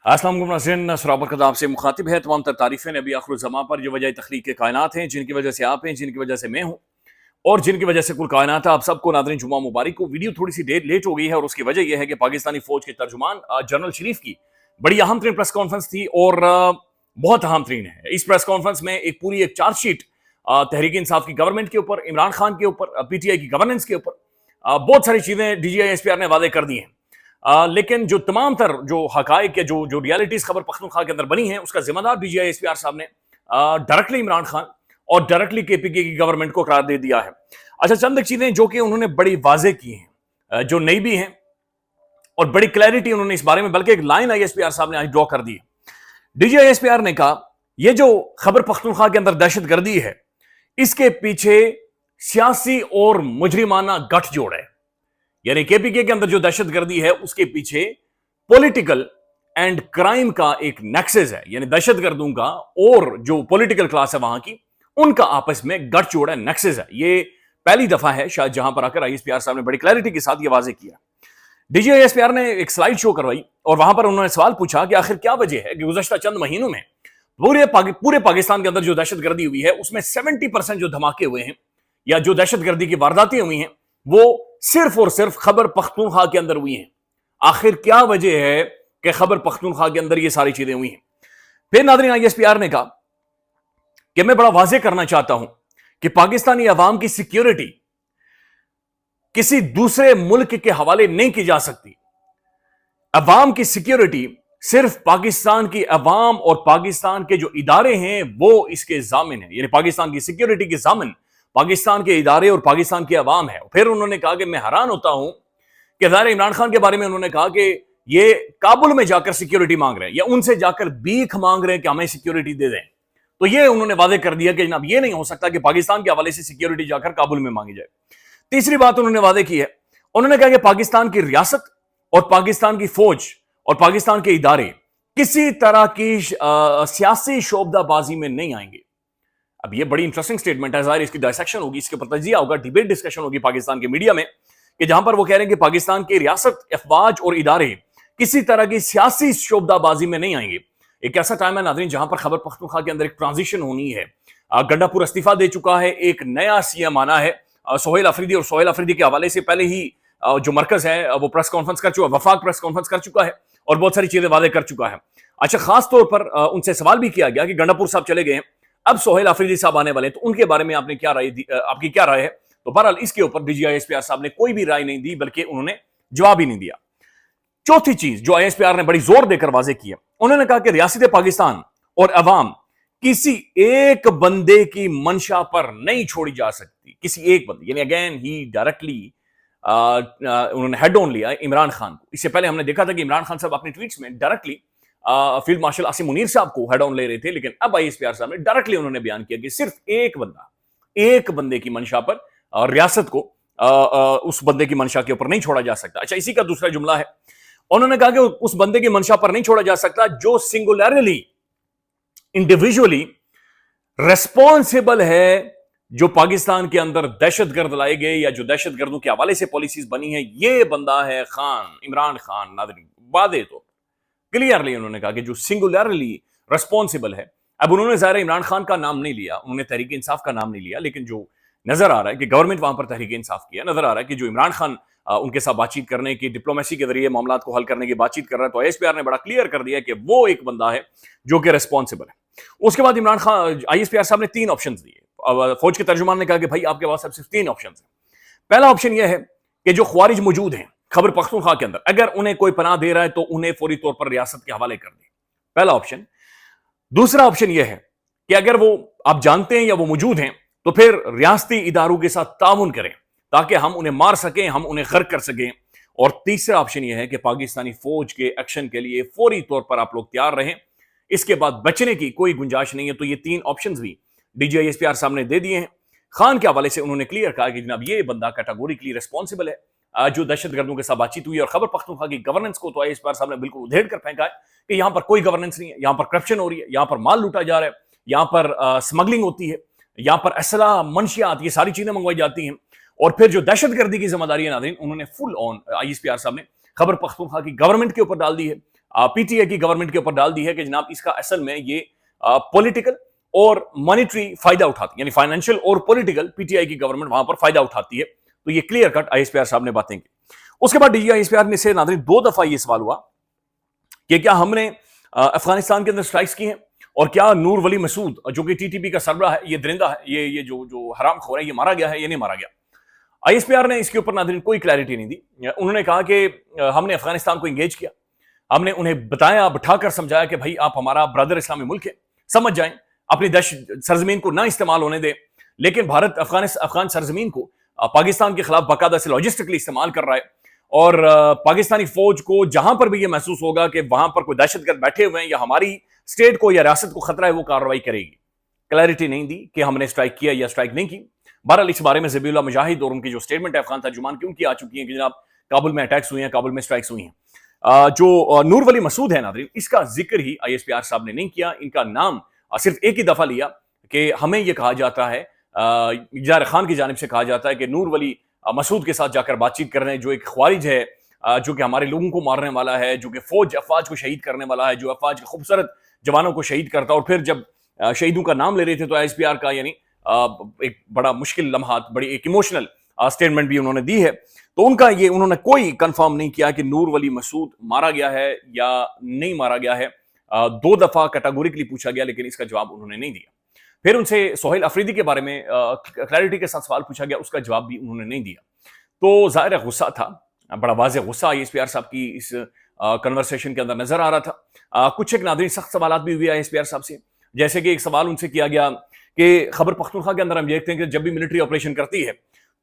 अस्सलाम वालेकुम नाज़रीन, सराबरकत आपसे मुखातिब है। तमाम तर तारीफ़ें नबी आखिरुज़्ज़मा पर जो वजह तख्लीक़ कायनात हैं, जिनकी वजह से आप हैं, जिनकी वजह से मैं हूँ और जिनकी वजह से कुल कायनात है। आप सबको नाज़रीन जुम्मा मुबारक हो। वीडियो थोड़ी सी देर लेट हो गई है और उसकी वजह यह है कि पाकिस्तानी फ़ौज के तर्जुमान जनरल शरीफ की बड़ी अहम तरीन प्रेस कॉन्फ्रेंस थी और बहुत अहम तरीन है। इस प्रेस कॉन्फ्रेंस में एक चार्जशीट तहरीक इंसाफ की गवर्नमेंट के ऊपर, इमरान खान के ऊपर, PTI की गवर्नेंस के ऊपर बहुत सारी चीज़ें DGI SPR ने वादे कर दी हैं। लेकिन जो तमाम तर जो हकायक है, जो रियलिटीज खबर पख्तूनख्वा के अंदर बनी है, उसका जिम्मेदार DGI SPR साहब ने डायरेक्टली इमरान खान और डायरेक्टली KPK की गवर्नमेंट को करार दे दिया है। अच्छा, चंद चीजें जो कि उन्होंने बड़ी वाजे की हैं, जो नई भी हैं और बड़ी क्लैरिटी उन्होंने इस बारे में, बल्कि एक लाइन ISPR साहब ने आज ड्रॉ कर दी है। DGI SPR ने कहा यह जो खबर पख्तूनख्वा के अंदर दहशत गर्दी है, इसके पीछे सियासी और मुजरिमाना गठजोड़ है। यानी KPK के अंदर जो दहशत गर्दी है उसके पीछे पॉलिटिकल एंड क्राइम का एक नेक्सस है। यानी दहशत गर्दों का और जो पॉलिटिकल क्लास है वहां की, उनका आपस में गठजोड़ है, नेक्सस है। ये पहली दफा है शायद जहां पर आकर ISPR साहब ने बड़ी क्लैरिटी के साथ ये वाजे किया। DGI SPR ने एक स्लाइड शो करवाई और वहां पर उन्होंने सवाल पूछा कि आखिर क्या वजह है कि गुज़श्ता चंद महीनों में पूरे पाकिस्तान के अंदर जो दहशत गर्दी हुई है उसमें 70% जो धमाके हुए हैं या जो दहशत गर्दी की वारदातें हुई हैं वो सिर्फ और सिर्फ खबर पख्तूनख्वा के अंदर हुई हैं। आखिर क्या वजह है कि खबर पख्तूनख्वा के अंदर ये सारी चीजें हुई हैं? फिर नाज़रीन ISPR ने कहा कि मैं बड़ा वाज़ेह करना चाहता हूं कि पाकिस्तानी अवाम की सिक्योरिटी किसी दूसरे मुल्क के हवाले नहीं की जा सकती। अवाम की सिक्योरिटी सिर्फ पाकिस्तान की अवाम और पाकिस्तान के जो इदारे हैं वो इसके जामिन है। यानी पाकिस्तान की सिक्योरिटी के जामिन पाकिस्तान के इदारे और पाकिस्तान की अवाम है। फिर उन्होंने कहा कि मैं हैरान होता हूं कि ज़ाहिर इमरान खान के बारे में उन्होंने कहा कि ये काबुल में जाकर सिक्योरिटी मांग रहे हैं या उनसे जाकर भीख मांग रहे हैं कि हमें सिक्योरिटी दे दें। तो ये उन्होंने वादे कर दिया कि जनाब ये नहीं हो सकता कि पाकिस्तान के हवाले से सिक्योरिटी जाकर काबुल में मांगी जाए। तीसरी बात उन्होंने वादे की है, उन्होंने कहा कि पाकिस्तान की रियासत और पाकिस्तान की फौज और पाकिस्तान के इदारे किसी तरह की सियासी शोबदाबाजी में नहीं आएंगे। अब ये बड़ी इंटरेस्टिंग स्टेटमेंट है, ज़ाहिर इसकी डायसेक्शन होगी, इसके ऊपर तजिया होगा, डिबेट डिस्कशन होगी पाकिस्तान के मीडिया में, कि जहां पर वो कह रहे हैं कि पाकिस्तान की रियासत, अफवाज और इदारे किसी तरह की सियासी शोबदाबाजी में नहीं आएंगे। एक ऐसा टाइम है नाज़रीन जहां पर खबर पख्तूनख्वा के अंदर एक ट्रांजिशन होनी है। गंडापुर इस्तीफा दे चुका है, एक नया CM आना है सोहेल अफरीदी, और सोहेल अफरीदी के हवाले से पहले ही जो मरकज है वो प्रेस कॉन्फ्रेंस कर चुका, वफाक प्रेस कॉन्फ्रेंस कर चुका है और बहुत सारी चीजें वादे कर चुका है। अच्छा, खास तौर पर उनसे सवाल भी किया गया कि गंडापुर साहब चले गए हैं, अब सोहेल अफरीदी साहब आने वाले हैं, तो उनके बारे में आपने क्या राय दी, आपकी क्या राय है? तो बहरहाल इसके ऊपर DGI SPR साहब ने कोई भी राय नहीं दी, बल्कि उन्होंने जवाब ही नहीं दिया। चौथी चीज जो ISPR ने बड़ी जोर देकर वाजे की है, उन्होंने कहा कि रियासत पाकिस्तान और अवाम किसी एक बंदे की मंशा पर नहीं छोड़ी जा सकती। किसी एक बंदे, यानी अगेन ही डायरेक्टली उन्होंने हेड ऑन लिया इमरान खान को। इससे पहले हमने देखा था कि इमरान खान साहब अपने ट्वीट्स में directly field marshal Asim Munir साहब को हेड ऑन ले रहे थे, लेकिन अब ISPR साहब ने डायरेक्टली उन्होंने बयान किया कि सिर्फ एक बंदे की मंशा पर रियासत को उस बंदे की मंशा के ऊपर नहीं छोड़ा जा सकता। अच्छा, इसी का दूसरा जुमला है, उन्होंने कहा कि उस बंदे की मंशा पर नहीं छोड़ा जा सकता जो सिंगुलरली इंडिविजुअली रेस्पॉन्सिबल है, जो पाकिस्तान के अंदर दहशतगर्द लाए गए या जो दहशतगर्दों के हवाले से पॉलिसीज बनी है, ये बंदा है खान, इमरान खान। नाज़रीन, वादे तो क्लियरली उन्होंने कहा कि जो सिंगुलरली रेस्पॉन्सिबल है। अब उन्होंने ज़ाहिर इमरान खान का नाम नहीं लिया, उन्होंने तहरीक इंसाफ का नाम नहीं लिया, लेकिन जो नजर आ रहा है कि गवर्नमेंट वहां पर तहरीक इंसाफ किया, नजर आ रहा है कि जो इमरान खान उनके साथ बातचीत करने की, डिप्लोमेसी के जरिए मामला को हल करने की बातचीत कर रहा है, तो ISPR ने बड़ा क्लियर कर दिया कि वो एक बंदा है जो कि रेस्पॉन्सिबल है। उसके बाद इमरान खान, ISPR साहब ने 3 ऑप्शन दिए। फौज के तर्जुमान ने कहा कि भाई आपके पास अब सिर्फ 3 ऑप्शन है। पहला ऑप्शन यह है कि जो ख्वारिज मौजूद हैं खबर पख्तूनख्वा के अंदर, अगर उन्हें कोई पनाह दे रहा है तो उन्हें फौरी तौर पर रियासत के हवाले कर दे, पहला ऑप्शन। दूसरा ऑप्शन यह है कि अगर वो आप जानते हैं या वो मौजूद हैं तो फिर रियासती इदारों के साथ ताउन करें ताकि हम उन्हें मार सकें, हम उन्हें गर्क कर सकें। और तीसरा ऑप्शन यह है कि पाकिस्तानी फौज के एक्शन के लिए फौरी तौर पर आप लोग तैयार रहें, इसके बाद बचने की कोई गुंजाइश नहीं है। तो ये 3 ऑप्शंस भी DGI SPR साहब ने दे दिए हैं। खान के हवाले से उन्होंने क्लियर कहा कि जनाब ये बंदा कैटेगोरिकली रेस्पॉन्सिबल है जो दहशतगर्दों के साथ बातचीत हुई। और खबर पख्तूनख्वा की गवर्नेंस को तो ISPR साहब ने बिल्कुल उधेड़ कर फेंका है कि यहां पर कोई गवर्नेंस नहीं है, यहां पर करप्शन हो रही है, यहां पर माल लूटा जा रहा है, यहां पर स्मगलिंग होती है, यहां पर असला, मंशियात, ये सारी चीजें मंगवाई जाती हैं। और फिर जो दहशतगर्दी की जिम्मेदारी है नाज़रीन, उन्होंने फुल ऑन ISPR साहब ने खबर पख्तूनख्वा की गवर्नमेंट के ऊपर डाल दी है। پی ٹی آئی کی گورنمنٹ کے اوپر ڈال دی ہے کہ جناب اس کا اصل میں یہ پولیٹیکل اور مانیٹری فائدہ اٹھاتی ہے، یعنی فائنینشیل اور پولیٹیکل پی ٹی آئی کی گورنمنٹ وہاں پر فائدہ اٹھاتی ہے. تو یہ clear cut I S P R صاحب نے باتیں کی. اس کے بعد D G I S P R نے سے ناظرین 2 دفعہ یہ سوال ہوا کہ کیا ہم نے افغانستان کے اندر سٹرائکس کی ہیں، اور کیا نور ولی مسعود جو کہ ٹی ٹی پی کا سربراہ ہے، یہ درندہ ہے، یہ جو حرام خور ہے، یہ مارا گیا ہے یا نہیں مارا گیا. آئی ایس پی آر نے اس کے اوپر ناظرین کوئی کلیئرٹی نہیں دی. انہوں نے کہا کہ ہم نے افغانستان کو انگیج کیا، ہم نے انہیں بتایا، بٹھا کر سمجھایا کہ بھائی آپ ہمارا برادر اسلامی ملک ہے، سمجھ جائیں، اپنی سرزمین کو نہ استعمال ہونے دیں. لیکن بھارت افغان سرزمین کو پاکستان کے خلاف باقاعدہ سے لاجسٹکلی استعمال کر رہا ہے، اور پاکستانی فوج کو جہاں پر بھی یہ محسوس ہوگا کہ وہاں پر کوئی دہشت گرد بیٹھے ہوئے ہیں یا ہماری اسٹیٹ کو یا ریاست کو خطرہ ہے، وہ کارروائی کرے گی. کلیئرٹی نہیں دی کہ ہم نے اسٹرائک کیا یا اسٹرائک نہیں کی. بہرحال اس بارے میں ذبیح اللہ مجاہد اور ان کی جو اسٹیٹمنٹ ہے افغان ترجمان کی، ان کی آ چکی ہیں کہ جناب کابل میں اٹیکس ہوئے ہیں، کابل میں اسٹرائکس ہوئی ہیں. جو نور ولی مسعود ہے ناظرین، اس کا ذکر ہی آئی ایس پی آر صاحب نے نہیں کیا. ان کا نام صرف ایک ہی دفعہ لیا کہ ہمیں یہ کہا جاتا ہے، اظہار خان کی جانب سے کہا جاتا ہے کہ نور ولی مسعود کے ساتھ جا کر بات چیت کر رہے ہیں، جو ایک خوارج ہے، جو کہ ہمارے لوگوں کو مارنے والا ہے، جو کہ افواج کو شہید کرنے والا ہے، جو افواج کے خوبصورت جوانوں کو شہید کرتا. اور پھر جب شہیدوں کا نام لے رہے تھے تو آئی ایس پی آر کا یعنی ایک بڑا مشکل لمحات، بڑی ایک ایموشنل اسٹیٹمنٹ بھی انہوں نے دی ہے. تو ان کا یہ انہوں نے کوئی کنفرم نہیں کیا کہ نور ولی مسعود مارا گیا ہے یا نہیں مارا گیا ہے. 2 دفعہ کیٹاگوریکلی پوچھا گیا لیکن اس کا جواب انہوں نے نہیں دیا. پھر ان سے سہیل افریدی کے بارے میں کلیئرٹی کے ساتھ سوال پوچھا گیا، اس کا جواب بھی انہوں نے نہیں دیا. تو ظاہر غصہ تھا، بڑا واضح غصہ آئی ایس پی آر صاحب کی اس کنورسیشن کے اندر نظر آ رہا تھا. کچھ ایک ناظرین سخت سوالات بھی ہوئے آئی ایس پی آر صاحب سے، جیسے کہ ایک سوال ان سے کیا گیا کہ خیبر پختونخوا کے اندر ہم دیکھتے ہیں کہ جب بھی ملٹری آپریشن کرتی ہے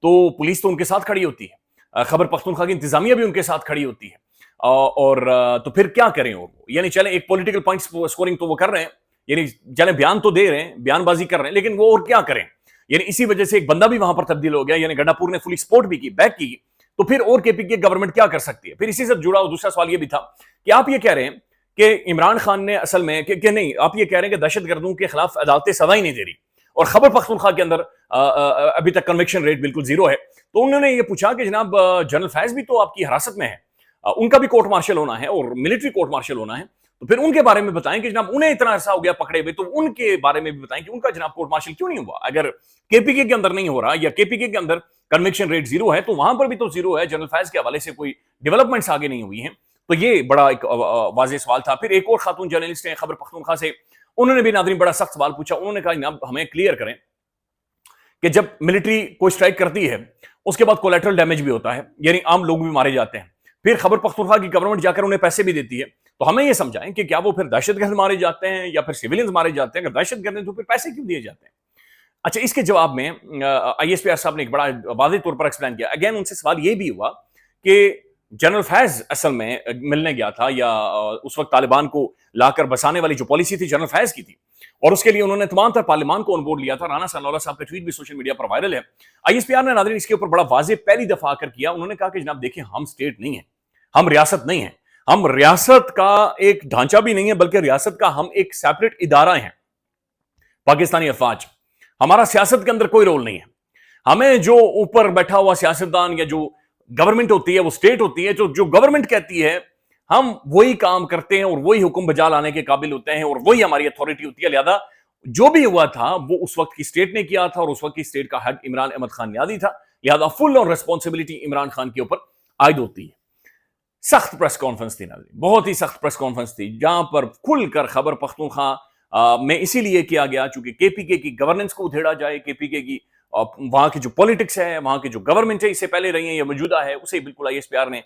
تو پولیس تو ان کے ساتھ کھڑی ہوتی ہے، خیبر پختونخوا کی انتظامیہ بھی ان کے ساتھ کھڑی ہوتی ہے، اور تو پھر کیا کریں؟ اور یعنی چلیں ایک پولیٹیکل پوائنٹ سکورنگ تو وہ کر رہے ہیں، یعنی چلیں بیان تو دے رہے ہیں، بیان بازی کر رہے ہیں، لیکن وہ اور کیا کریں؟ یعنی اسی وجہ سے ایک بندہ بھی وہاں پر تبدیل ہو گیا، یعنی گنڈا پور نے فلی سپورٹ بھی کی، بیک کی، تو پھر اور کے پی کے گورنمنٹ کیا کر سکتی ہے؟ پھر اسی سے جڑا دوسرا سوال یہ بھی تھا کہ آپ یہ کہہ رہے ہیں کہ عمران خان نے اصل میں کہ نہیں، آپ یہ کہہ رہے ہیں کہ دہشت گردوں کے خلاف عدالتیں سزا ہی نہیں دے رہی، اور خیبر پختونخوا کے اندر ابھی تک کنوکشن ریٹ بالکل 0 ہے. تو انہوں نے یہ پوچھا کہ جناب جنرل فیض بھی تو آپ کی حراست میں ہے، ان کا بھی کورٹ مارشل ہونا ہے اور ملٹری کورٹ مارشل ہونا ہے، تو پھر ان کے بارے میں بتائیں کہ جناب انہیں اتنا عرصہ ہو گیا پکڑے ہوئے، تو ان کے بارے میں بھی بتائیں کہ ان کا جناب کورٹ مارشل کیوں نہیں ہوا؟ اگر کے پی کے اندر نہیں ہو رہا یا کے پی کے اندر کنوکشن ریٹ 0 ہے تو وہاں پر بھی تو 0 ہے. جنرل فیض کے حوالے سے کوئی ڈیولپمنٹس آگے نہیں ہوئی ہیں. تو یہ بڑا ایک واضح سوال تھا. پھر ایک اور خاتون جرنلسٹ ہیں خیبر پختونخوا سے، انہوں نے بھی ناظرین بڑا سخت سوال پوچھا. انہوں نے کہا جناب ہمیں کلیئر کریں کہ جب ملٹری کوئی اسٹرائک کرتی ہے اس کے بعد کولیٹرل ڈیمیج بھی ہوتا ہے، یعنی عام لوگ بھی مارے جاتے ہیں، پھر خیبر پختونخوا کی گورنمنٹ جا کر انہیں پیسے بھی دیتی ہے، تو ہمیں یہ سمجھائیں کہ کیا وہ پھر دہشت گرد مارے جاتے ہیں یا پھر سیولینز مارے جاتے ہیں؟ اگر دہشت گرد ہیں تو پھر پیسے کیوں دیے جاتے ہیں؟ اچھا، اس کے جواب میں آئی ایس پی آر صاحب نے ایک بڑا واضح طور پر ایکسپلین کیا. اگین ان سے سوال یہ بھی ہوا کہ جنرل فیض اصل میں ملنے گیا تھا یا اس وقت طالبان کو لا کر بسانے والی جو پالیسی تھی جنرل فیض کی تھی، اور اس کے لیے انہوں نے تمام تر پارلیمان کو آن بورڈ لیا تھا. رانا ثناء صاحب کا ٹویٹ بھی سوشل میڈیا پر وائرل ہے. آئی ایس پی آر نے ناظرین اس کے اوپر بڑا واضح پہلی دفعہ آ کر کیا. انہوں نے کہا کہ جناب دیکھیں، ہم اسٹیٹ نہیں ہیں، ہم ریاست نہیں ہیں، ہم ریاست کا ایک ڈھانچہ بھی نہیں ہے، بلکہ ریاست کا ہم ایک سیپریٹ ادارہ ہیں. پاکستانی افواج، ہمارا سیاست کے اندر کوئی رول نہیں ہے. ہمیں جو اوپر بیٹھا ہوا سیاستدان یا جو گورنمنٹ ہوتی ہے وہ اسٹیٹ ہوتی ہے، جو گورنمنٹ کہتی ہے ہم وہی کام کرتے ہیں اور وہی حکم بجا لانے کے قابل ہوتے ہیں اور وہی ہماری اتھارٹی ہوتی ہے. لہذا جو بھی ہوا تھا وہ اس وقت کی اسٹیٹ نے کیا تھا اور اس وقت کی اسٹیٹ کا ہیڈ عمران احمد خان نیازی تھا. لہذا فل اور ریسپانسبلٹی عمران خان کے اوپر عائد ہوتی ہے. سخت پریس کانفرنس تھی ناظرین، بہت ہی سخت پریس کانفرنس تھی، جہاں پر کھل کر خیبر پختونخوا میں اسی لیے کیا گیا چونکہ کے پی کے کی گورننس کو ادھیڑا جائے، کے پی کے کی وہاں کی جو پولیٹکس ہے، وہاں کی جو گورنمنٹ ہے، اس سے پہلے رہی ہیں یا موجودہ ہے، اسے بالکل آئی ایس پی آر نے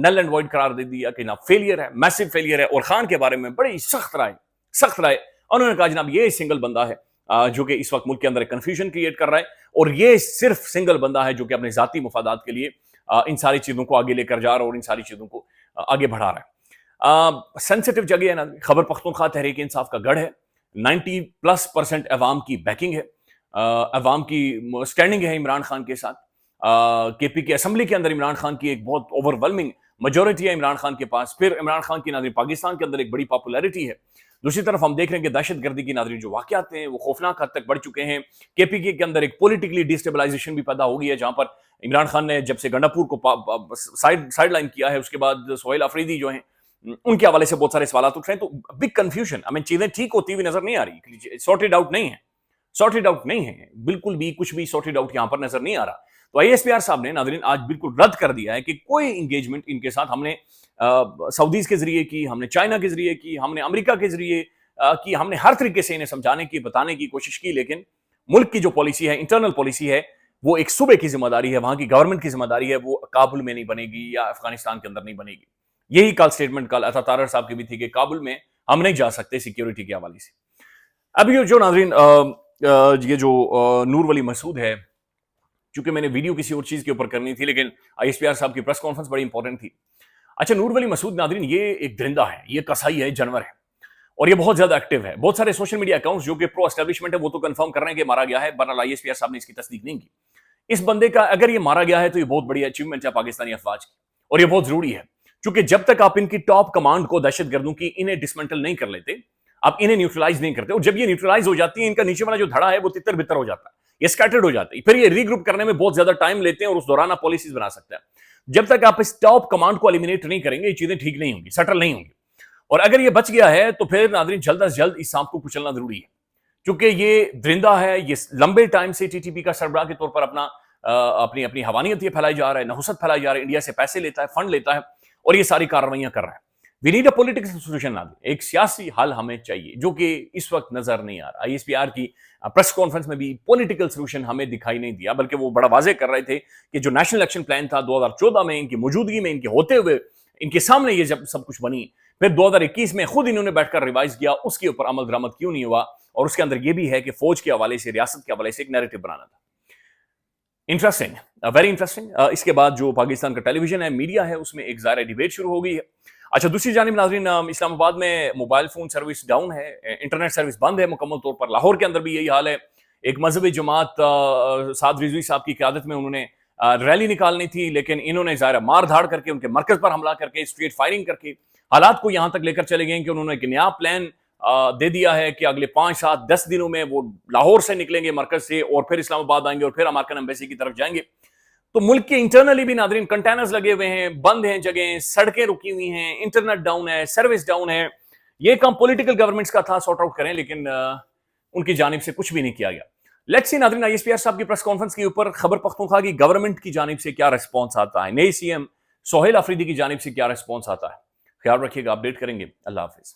نل اینڈ وائڈ قرار دے دیا کہ جناب فیلئر ہے، میسو فیلئر ہے. اور خان کے بارے میں بڑی سخت رائے انہوں نے کہا جناب یہ سنگل بندہ ہے جو کہ اس وقت ملک کے اندر ایک کنفیوژن کریٹ کر رہا ہے، اور یہ صرف سنگل بندہ ہے جو کہ اپنے ذاتی مفادات کے لیے ان ساری چیزوں کو آگے لے کر جا رہا ہے اور ان ساری چیزوں کو آگے بڑھا رہا ہے. سینسٹیو جگہ ہے نا، خیبر پختونخوا تحریک انصاف کا گڑھ ہے، 90+% عوام کی بیکنگ ہے، عوام کی سٹینڈنگ ہے عمران خان کے ساتھ. کے پی کے اسمبلی کے اندر عمران خان کی ایک بہت اوور ویلمنگ میجورٹی ہے عمران خان کے پاس. پھر عمران خان کی ناظرین پاکستان کے اندر ایک بڑی پاپولیرٹی ہے. دوسری طرف ہم دیکھ رہے ہیں کہ دہشت گردی کی ناظرین جو واقعات ہیں وہ خوفناک حد تک بڑھ چکے ہیں. کے پی کے اندر ایک پولیٹیکلی ڈیسٹیبلائزیشن بھی پیدا ہو گئی ہے، جہاں پر عمران خان نے جب سے گنڈا پور کو سائیڈ لائن کیا ہے، اس کے بعد سہیل افریدی جو ہیں उनके हवाले से बहुत सारे सवाल उठ रहे हैं, तो बिग कंफ्यूजन, हमें चीजें ठीक होती हुई नजर नहीं आ रही, सॉर्टेड आउट नहीं है, सॉर्टेड आउट नहीं है, बिल्कुल भी कुछ भी सॉर्टेड आउट यहां पर नजर नहीं आ रहा। तो आईएसपीआर साहब ने नाज़रीन आज बिल्कुल रद्द कर दिया है कि कोई इंगेजमेंट इनके साथ हमने सऊदीज के जरिए की, हमने चाइना के जरिए की, हमने अमेरिका के जरिए की, हमने हर तरीके से इन्हें समझाने की, बताने की कोशिश की, लेकिन मुल्क की जो पॉलिसी है, इंटरनल पॉलिसी है, वो एक सूबे की जिम्मेदारी है, वहां की गवर्नमेंट की जिम्मेदारी है, वो काबुल में नहीं बनेगी या अफगानिस्तान के अंदर नहीं बनेगी। यही कल स्टेटमेंट कल अता तारर साहब की भी थी कि काबुल में हम नहीं जा सकते सिक्योरिटी के हवाले से। अब ये जो नाज़रीन ये जो नूर वली मसूद है, चूंकि मैंने वीडियो किसी और चीज के ऊपर करनी थी, लेकिन आईएसपीआर साहब की प्रेस कॉन्फ्रेंस बड़ी इंपॉर्टेंट थी। अच्छा, नूर वली मसूद नाज़रीन ये एक दरिंदा है, ये कसाई है, जानवर है, और ये बहुत ज्यादा एक्टिव है। बहुत सारे सोशल मीडिया अकाउंट्स जो कि प्रो एस्टेब्लिशमेंट है वो तो कंफर्म कर रहे हैं कि मारा गया है, बहरहाल आईएसपीआर साहब ने इसकी तस्दीक नहीं की। इस बंदे का अगर ये मारा गया है तो ये बहुत बड़ी अचीवमेंट है पाकिस्तानी अफवाज की, और ये बहुत जरूरी है, क्योंकि जब तक आप इनकी टॉप कमांड को, दहशतगर्दों की, इन्हें डिसमेंटल नहीं कर लेते, आप इन्हें न्यूट्रलाइज नहीं करते, और जब ये न्यूट्रलाइज हो जाती है, इनका नीचे वाला जो धड़ा है वो तितर बितर हो जाता है, ये स्कैटर्ड हो जाते हैं, फिर ये रीग्रुप करने में बहुत ज्यादा टाइम लेते हैं, और उस दौरान आप पॉलिसीज बना सकते हैं। जब तक आप इस टॉप कमांड को एलिमिनेट नहीं करेंगे, ये चीजें ठीक नहीं होंगी, सेटल नहीं होंगी। और अगर ये बच गया है तो फिर नाज़रीन जल्द से जल्द इस सांप को कुचलना जरूरी है, क्योंकि ये दरिंदा है, ये लंबे टाइम से टीटीपी का सरबराह के तौर पर अपनी अपनी हवानियत फैलाई जा रहा है, नहुसत फैलाई जा रहा है, इंडिया से पैसे लेता है, फंड लेता है, और ये सारी कार्रवाइयां कर रहा है। We need a political solution, एक सियासी हल हमें चाहिए, जो कि इस वक्त नजर नहीं आ रहा। आईएसपीआर की प्रेस कॉन्फ्रेंस में भी पॉलिटिकल सोल्यूशन हमें दिखाई नहीं दिया, बल्कि वो बड़ा वाजे कर रहे थे कि जो नेशनल एक्शन प्लान था 2014 में, इनकी मौजूदगी में, इनके होते हुए, इनके सामने ये जब सब कुछ बनी, फिर 2021 में खुद इन्होंने बैठकर रिवाइज किया, उसके ऊपर अमल दरामद क्यों नहीं हुआ, और उसके अंदर ये भी है कि फौज के हवाले से, रियासत के हवाले से एक नैरेटिव बनाना था। Interesting, very interesting. इसके बाद जो पाकिस्तान का टेलीविजन है, मीडिया है, उसमें एक ज़ाहिर डिबेट शुरू हो गई है। अच्छा, दूसरी जानिब नाज़रीन, इस्लामाबाद में मोबाइल फोन सर्विस डाउन है, इंटरनेट सर्विस बंद है मुकम्मल तौर पर। लाहौर के अंदर भी यही हाल है। एक मजहबी जमात साद रिजवी साहब की क़यादत में उन्होंने रैली निकालनी थी, लेकिन इन्होंने ज़ाहिर मार धाड़ करके, उनके मरकज पर हमला करके, स्ट्रेट फायरिंग करके हालात को यहां तक लेकर चले गए कि उन्होंने एक नया प्लान दे दिया है कि अगले 5, 7, 10 दिनों में वो लाहौर से निकलेंगे मरकज से, और फिर इस्लामाबाद आएंगे, और फिर अमेरिकन एम्बेसी की तरफ जाएंगे। तो मुल्क के इंटरनली भी नाज़रीन कंटेनर्स लगे हुए हैं, बंद हैं जगह, सड़कें रुकी हुई हैं, इंटरनेट डाउन है, सर्विस डाउन है। ये काम पॉलिटिकल गवर्नमेंट्स का था, सॉर्ट आउट करें, लेकिन उनकी जानिब से कुछ भी नहीं किया गया। लेट्स सी नाज़रीन, आईएसपीआर साहब की प्रेस कॉन्फ्रेंस के ऊपर खबर पख्तूनख्वा की गवर्नमेंट की जानिब से क्या रिस्पॉन्स आता है, नए सीएम सोहेल अफरीदी की जानिब से क्या रिस्पॉन्स आता है। ख्याल रखिएगा, अपडेट करेंगे। अल्लाह हाफिज।